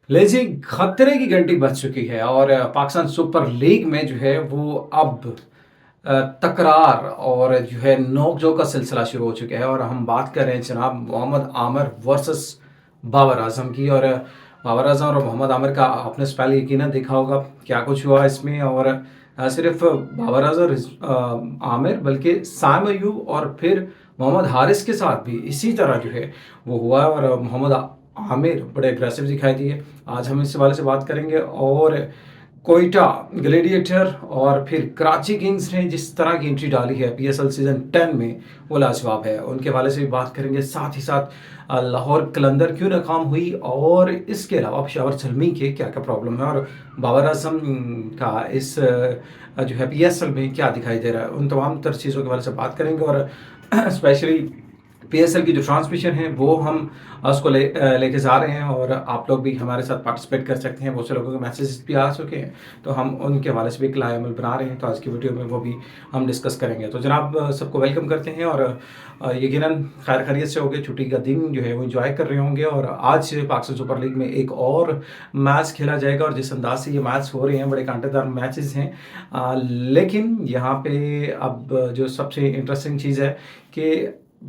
ले जी, खतरे की घंटी बज चुकी है और पाकिस्तान सुपर लीग में जो है वो अब तकरार और जो है नोक-झोंक का सिलसिला शुरू हो चुका है और हम बात कर रहे हैं जनाब मोहम्मद आमिर वर्सेस बाबर आजम की। और बाबर आजम और मोहम्मद आमिर का आपने स्पेल यकीनन देखा होगा क्या कुछ हुआ इसमें। और सिर्फ बाबर आजम आमिर बल्कि साम अयूब और फिर मोहम्मद हारिस के साथ भी इसी तरह जो है वो हुआ है। और मोहम्मद आमिर बड़े अग्रेसिव दिखाई दिए। आज हम इस हवाले से बात करेंगे। और कोयटा ग्लेडिएटर और फिर कराची किंग्स ने जिस तरह की एंट्री डाली है पीएसएल सीजन 10 में वो लाजवाब है, उनके हवाले से भी बात करेंगे। साथ ही साथ लाहौर कलंदर क्यों नाकाम हुई और इसके अलावा पेशावर जल्मी के क्या क्या प्रॉब्लम है और बाबर आजम का इस जो है पीएसएल में क्या दिखाई दे रहा है, उन तमाम तर चीज़ों के हवाले से बात करेंगे। और स्पेशली पीएसएल की जो ट्रांसमिशन है वो हम उसको लेके जा रहे हैं और आप लोग भी हमारे साथ पार्टिसिपेट कर सकते हैं। बहुत से लोगों के मैसेजेस भी आ चुके हैं तो हम उनके हवाले से भी एक लाए अमल बना रहे हैं, तो आज की वीडियो में वो भी हम डिस्कस करेंगे। तो जनाब सबको वेलकम करते हैं और यकीनन खैर खैरियत से होंगे, छुट्टी का दिन जो है वो इंजॉय कर रहे होंगे। और आज पाकिस्तान सुपर लीग में एक और मैच खेला जाएगा और जिस अंदाज से ये मैच हो रहे हैं बड़े कांटेदार मैचेस हैं। लेकिन यहाँ पे अब जो सबसे इंटरेस्टिंग चीज़ है कि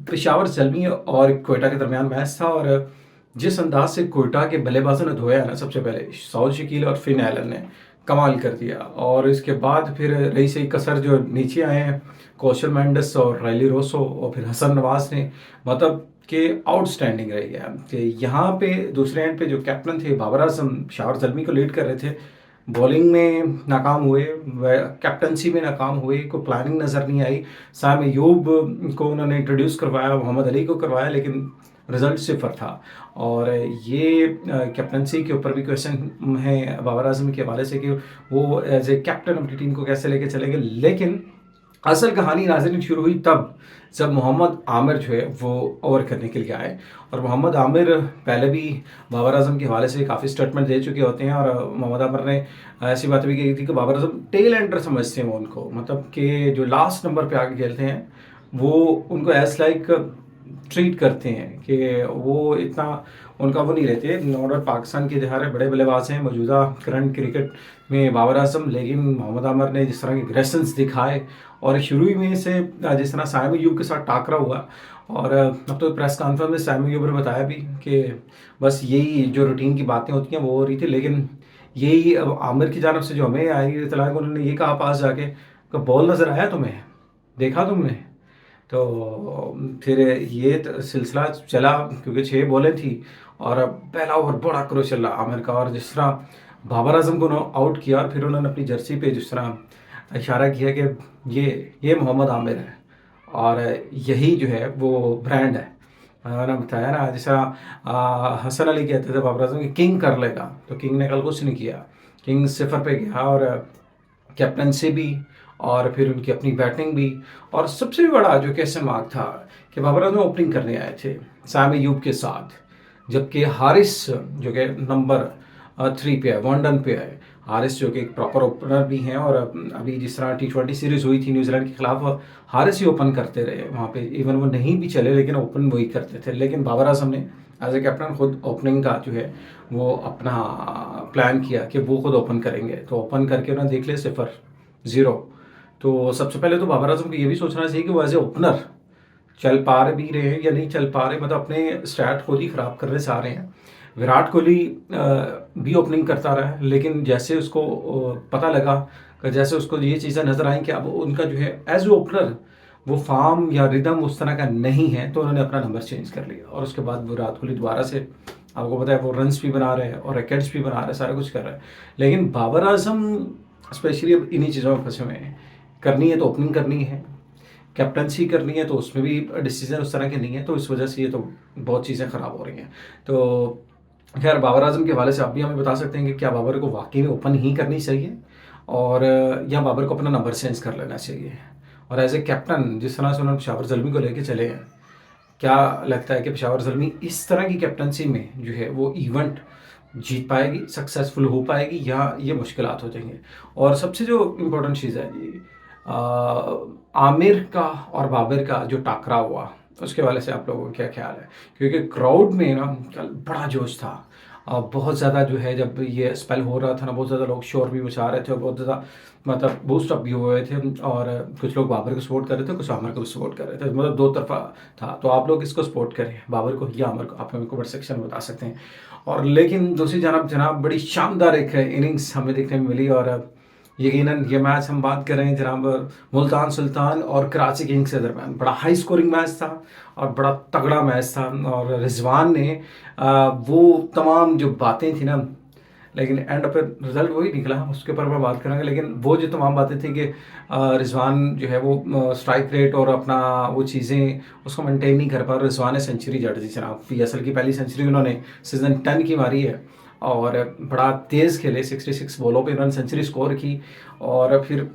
पेशावर जल्मी और कोयटा के दरमियान मैच था और जिस अंदाज से कोयटा के बल्लेबाजों ने धोया है ना, सबसे पहले सऊद शकील और फिन एलन ने कमाल कर दिया। और इसके बाद फिर रही सही कसर जो नीचे आए हैं कौशल मेंडिस और रायली रोसो और फिर हसन नवाज ने, मतलब कि आउटस्टैंडिंग रही है। कि यहाँ पे दूसरे एंड पे जो कैप्टन थे बाबर आजम पेशावर जल्मी को लीड कर रहे थे, बॉलिंग में नाकाम हुए, कैप्टनसी में नाकाम हुए, कोई प्लानिंग नज़र नहीं आई। साम अयूब को उन्होंने इंट्रोड्यूस करवाया, मोहम्मद अली को करवाया, लेकिन रिजल्ट सिफर था। और ये कैप्टनसी के ऊपर भी क्वेश्चन है बाबर आजम के हवाले से कि वो एज ए कैप्टन अपनी टीम को कैसे लेके चलेंगे। लेकिन असल कहानी नाज़रीन शुरू हुई तब जब मोहम्मद आमिर जो है वो ओवर करने के लिए आए। और मोहम्मद आमिर पहले भी बाबर आजम के हवाले से काफ़ी स्टेटमेंट दे चुके होते हैं और मोहम्मद आमिर ने ऐसी बात भी कही थी कि बाबर आजम टेल एंडर समझते हैं वो उनको, मतलब कि जो लास्ट नंबर पे आके खेलते हैं वो उनको एज लाइक ट्रीट करते हैं कि वो इतना उनका वो नहीं रहते। नॉर्डर पाकिस्तान के जहाँ बड़े बल्लेबाज हैं मौजूदा करंट क्रिकेट में बाबर आजम, लेकिन मोहम्मद आमिर ने जिस तरह के एग्रेशंस दिखाए और शुरू ही में से जिस तरह साइम अयूब के साथ टाकरा हुआ। और अब तो प्रेस कॉन्फ्रेंस में साइम अयूब ने बताया भी कि बस यही जो रूटीन की बातें होती हैं वो हो रही थी, लेकिन यही अब आमिर की जानब से जो हमें आई इतला, उन्होंने ये कहा पास जाके कि बॉल नज़र आया तुम्हें, देखा तुमने? तो फिर ये सिलसिला चला क्योंकि 6 बॉलें थी और पहला ओवर बड़ा क्रूशियल रहा आमिर का। और जिस तरह बाबर आजम को आउट किया और फिर उन्होंने अपनी जर्सी पे जिस तरह इशारा किया कि ये मोहम्मद आमिर है और यही जो है वो ब्रांड है। मैंने बताया ना, जिस तरह हसन अली कहते थे बाबर आजम कि किंग कर लेगा, तो किंग ने कल कुछ नहीं किया। किंग सिफर पे गया और कैप्टनसी भी और फिर उनकी अपनी बैटिंग भी। और सबसे बड़ा जो क्वेश्चन मार्क था कि बाबर आजम ओपनिंग करने आए थे साम अयूब के साथ, जबकि हारिस जो कि नंबर 3 पे है, वन डन पे है। हारिस जो कि एक प्रॉपर ओपनर भी हैं और अभी जिस तरह T20 सीरीज हुई थी न्यूजीलैंड के खिलाफ, हारिस ही ओपन करते रहे वहाँ पे, इवन वो नहीं भी चले लेकिन ओपन वही करते थे। लेकिन बाबर आजम ने एज ए कैप्टन खुद ओपनिंग का जो है वो अपना प्लान किया कि वो खुद ओपन करेंगे, तो ओपन करके उन्होंने देख लिया 0-0। तो सबसे पहले तो बाबर आजम को ये भी सोचना चाहिए कि वो एज ए ओपनर चल पा रहे भी रहे हैं या नहीं चल पा रहे, मतलब अपने स्टैट को ही ख़राब करने चाह रहे हैं। विराट कोहली भी ओपनिंग करता रहा है, लेकिन जैसे उसको पता लगा कि जैसे उसको ये चीज़ें नज़र आई कि अब उनका जो है एज ए ओपनर वो फॉर्म या रिदम उस तरह का नहीं है, तो उन्होंने अपना नंबर चेंज कर लिया। और उसके बाद विराट कोहली दोबारा से, आपको पता है, वो रन्स भी बना रहे हैं और विकेट्स भी बना रहे हैं, सारा कुछ कर रहे हैं। लेकिन बाबर आजम स्पेशली अब इन्हीं चीज़ों में फंसे हुए हैं। करनी है तो ओपनिंग करनी है, कैप्टनसी करनी है तो उसमें भी डिसीजन उस तरह के नहीं है, तो इस वजह से ये तो बहुत चीज़ें ख़राब हो रही हैं। तो खैर बाबर आजम के हवाले से आप भी हमें बता सकते हैं कि क्या बाबर को वाकई में ओपन ही करनी चाहिए और या बाबर को अपना नंबर चेंज कर लेना चाहिए। और एज ए कैप्टन जिस तरह से उन्होंने पेशावर जल्मी को लेके चले हैं, क्या लगता है कि पेशावर जल्मी इस तरह की कैप्टनसी में जो है वो इवेंट जीत पाएगी, सक्सेसफुल हो पाएगी, या ये मुश्किलात हो जाएंगे? और सबसे जो इम्पोर्टेंट चीज़ है जी, आमिर का और बाबर का जो टाकरा हुआ उसके वाले से आप लोगों का क्या ख्याल है? क्योंकि क्राउड में ना कल बड़ा जोश था। बहुत ज़्यादा जो है जब ये स्पेल हो रहा था ना, बहुत ज़्यादा लोग शोर भी मचा रहे थे और बहुत ज़्यादा मतलब बूस्ट अप भी हुए थे, और कुछ लोग बाबर को सपोर्ट कर रहे थे, कुछ आमिर को भी सपोर्ट कर रहे थे, मतलब दो तरफा था। तो आप लोग किसको सपोर्ट करें, बाबर को या आमिर को, आप हमें कमेंट सेक्शन में बता सकते हैं। और लेकिन दूसरी जानब जनाब बड़ी शानदार एक इनिंग्स हमें देखने में मिली, और यकीनन ये मैच हम बात कर रहे हैं जनाब मुल्तान सुल्तान और कराची किंग्स के दरमियान। बड़ा हाई स्कोरिंग मैच था और बड़ा तगड़ा मैच था, और रिजवान ने वो तमाम जो बातें थी ना, लेकिन एंड पे रिजल्ट वही निकला, उसके ऊपर मैं बात करेंगे। लेकिन वो जो तमाम बातें थी कि रिजवान जो है वो स्ट्राइक रेट और अपना वो चीज़ें उसको मेंटेन नहीं कर पा रहा। रिजवान ने सेंचुरी जड़ दी जनाब, PSL की पहली सेंचुरी उन्होंने सीजन 10 की मारी है, और बड़ा तेज़ खेले, 66 बॉलों पे उन्होंने सेंचुरी स्कोर की। और फिर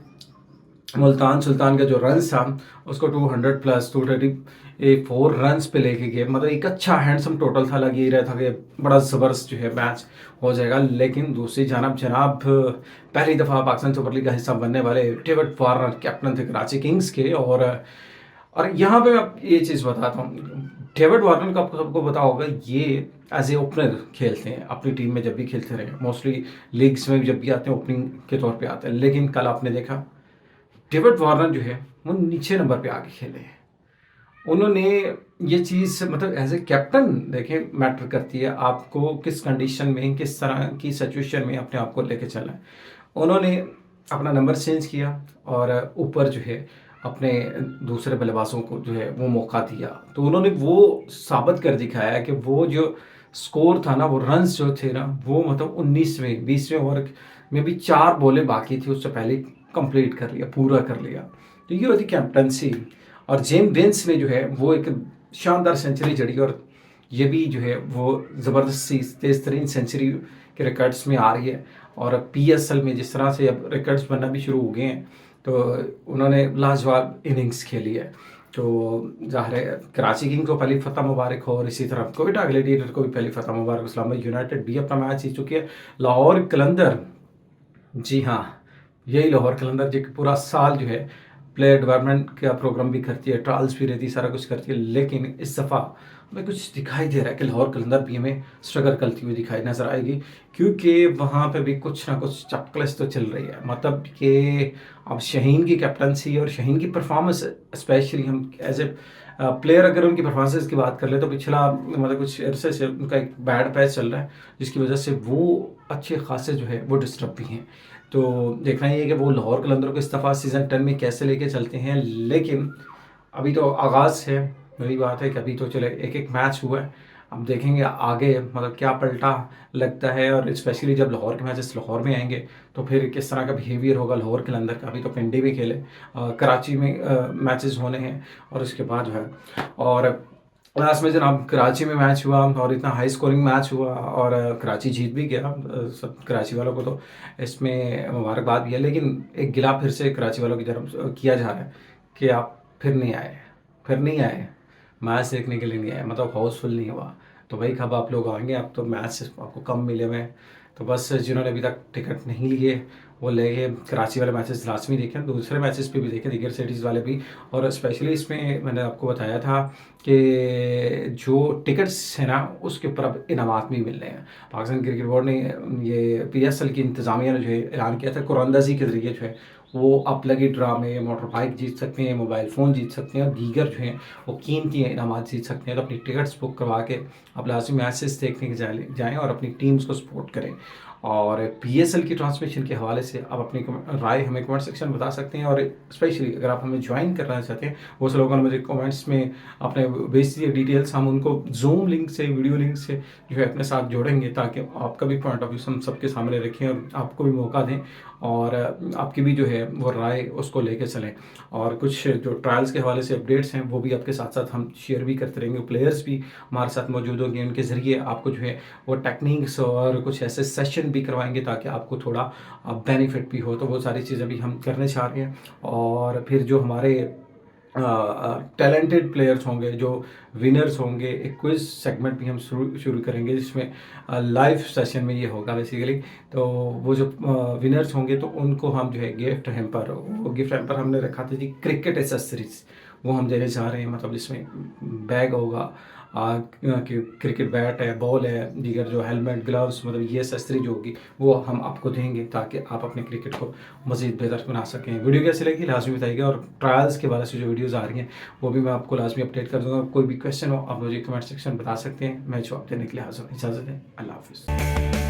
मुल्तान सुल्तान का जो रन्स था उसको 200 प्लस 234 रन्स पे लेके गए, मतलब एक अच्छा हैंडसम टोटल था। लग ही रहा था कि बड़ा ज़बरदस्त जो है मैच हो जाएगा। लेकिन दूसरी जानब जनाब पहली दफ़ा पाकिस्तान सुपर लीग का हिस्सा बनने वाले डेविड वार्नर कैप्टन थे कराची किंग्स के, और यहाँ पे मैं ये चीज़ बताता हूँ, डेविड वार्नर का आपको सबको पता होगा, ये एज ए ओपनर खेलते हैं अपनी टीम में, जब भी खेलते रहे मोस्टली लीग्स में जब भी आते हैं ओपनिंग के तौर पे आते हैं। लेकिन कल आपने देखा डेविड वार्नर जो है वो नीचे नंबर पे आके खेले हैं। उन्होंने ये चीज़ मतलब एज ए कैप्टन देखें मैटर करती है, आपको किस कंडीशन में किस तरह की सिचुएशन में अपने आप को लेके चलना है। उन्होंने अपना नंबर चेंज किया और ऊपर जो है अपने दूसरे बल्लेबाजों को जो है वो मौका दिया। तो उन्होंने वो साबित कर दिखाया कि वो जो स्कोर था ना, वो रन्स जो थे ना, वो मतलब 19वें 20वें ओवर में भी 4 बॉलें बाकी थी उससे पहले कंप्लीट कर लिया, पूरा कर लिया। तो ये होती कैप्टनसी। और जेम बेंस ने जो है वो एक शानदार सेंचुरी जड़ी, और ये भी जो है वो ज़बरदस्त सी तेज़ तरीन सेंचुरी के रिकॉर्ड्स में आ रही है। और PSL में जिस तरह से अब रिकॉर्ड्स बनना भी शुरू हो गए हैं, तो उन्होंने लाजवाब इनिंग्स खेली है। तो ज़ाहिर है कराची किंग को पहली फतह मुबारक हो, और इसी तरह कोयटा ग्लैडिएटर को भी पहली फतह मुबारक। इस्लामाबाद यूनाइटेड भी अपना मैच जीत चुकी है। लाहौर कलंदर, जी हाँ, यही लाहौर कलंदर जो कि पूरा साल जो है प्लेयर डेवलपमेंट का प्रोग्राम भी करती है, ट्रायल्स भी रहती है, सारा कुछ करती है। लेकिन इस दफ़ा हमें कुछ दिखाई दे रहा है कि लाहौर कलंदर भी हमें स्ट्रगल करती हुई दिखाई नज़र आएगी, क्योंकि वहाँ पे भी कुछ ना कुछ चक्कलेस तो चल रही है। मतलब कि अब शहीन की कैप्टनसी और शहीन की परफॉर्मेंस, स्पेशली हम एज ए प्लेयर अगर उनकी परफॉर्मेंस की बात कर ले, तो पिछला मतलब कुछ अरसे से उनका एक बैड पैच चल रहा है, जिसकी वजह से वो अच्छे खासे जो है वो डिस्टर्ब भी हैं। तो देखना ही है कि वो लाहौर कलंदर को इस दफ़ा सीज़न 10 में कैसे लेके चलते हैं। लेकिन अभी तो आगाज़ है, वही बात है कि अभी तो चले एक एक मैच हुआ है, अब देखेंगे आगे मतलब क्या पलटा लगता है। और स्पेशली जब लाहौर के मैचेस लाहौर में आएंगे तो फिर किस तरह का बिहेवियर होगा लाहौर कलंदर का। अभी तो पिंडी भी खेले, कराची में मैचेस होने हैं, और उसके बाद जो है और लास्ट में जनाब कराची में मैच हुआ, और इतना हाई स्कोरिंग मैच हुआ, और कराची जीत भी गया। सब कराची वालों को तो इसमें मुबारकबाद भी है। लेकिन एक गिला फिर से कराची वालों की तरफ किया जा रहा है कि आप फिर नहीं आए मैच देखने के लिए, नहीं आए, मतलब हाउसफुल नहीं हुआ। तो भाई कब आप लोग आएंगे, अब तो मैच आपको कम मिले हुए हैं। तो बस जिन्होंने अभी तक टिकट नहीं लिए वो लेके कराची वाले मैचेस लाजमी देखें, दूसरे मैचेस पे भी देखें, दीगर सिटीज़ वाले भी। और स्पेशली इसमें मैंने आपको बताया था कि जो टिकट्स हैं ना उसके ऊपर अब इनामात भी मिल रहे हैं। पाकिस्तान क्रिकेट बोर्ड ने ये PSL की इंतज़ामिया ने जो है ऐलान किया था, कुरानंदाजी के ज़रिए जो है वो आप लगी ड्रामे, मोटर बाइक जीत सकते हैं, मोबाइल फ़ोन जीत सकते हैं, और दीगर जो हैं वो कीमती इनामात जीत सकते हैं। तो अपनी टिकट्स बुक करवा के आप लाजमी मैचेस देखने के जाएँ और अपनी टीम्स को सपोर्ट करें। और PSL की ट्रांसमिशन के हवाले से आप अपनी राय हमें कमेंट सेक्शन में बता सकते हैं। और स्पेशली अगर आप हमें ज्वाइन करना चाहते हैं, वो सब लोगों ने मुझे कमेंट्स में अपने भेज दिए डिटेल्स, हम उनको जूम लिंक से, वीडियो लिंक से जो है अपने साथ जोड़ेंगे, ताकि आपका भी पॉइंट ऑफ व्यू हम सबके सामने रखें और आपको भी मौका दें, और आपकी भी जो है वो राय उसको लेके चलें। और कुछ जो ट्रायल्स के हवाले से अपडेट्स हैं वो भी आपके साथ साथ हम शेयर भी करते रहेंगे। प्लेयर्स भी हमारे साथ मौजूद होंगे, उनके ज़रिए आपको जो है वो टेक्निक्स और कुछ ऐसे सेशन भी करवाएंगे ताकि आपको थोड़ा बेनिफिट भी हो। तो वो सारी चीज़ें भी हम करने चाह रहे हैं। और फिर जो हमारे टैलेंटेड प्लेयर्स होंगे, जो विनर्स होंगे, एक क्विज सेगमेंट भी हम शुरू करेंगे, जिसमें लाइव सेशन में ये होगा बेसिकली। तो वो जो विनर्स होंगे तो उनको हम जो है गिफ्ट हैम्पर हमने रखा था जी, क्रिकेट एसेसरीज वो हम देने जा रहे हैं। मतलब जिसमें बैग होगा, क्रिकेट बैट है, बॉल है, दीगर जो हेलमेट, ग्लव्स, मतलब ये एसेसरी जो होगी वो हम आपको देंगे ताकि आप अपने क्रिकेट को मज़ीद बेहतर बना सकें। वीडियो कैसी लगी लाजमी बताइएगा, और ट्रायल्स के बारे से जो वीडियोज़ आ रही हैं वो भी मैं आपको लाजमी अपडेट कर दूँगा। कोई भी क्वेश्चन हो आप मुझे कमेंट सेक्शन बता सकते हैं, मैं जवाब देने के लिए हाज़िर हूँ। इजाज़त है, अल्लाह हाफ़िज़।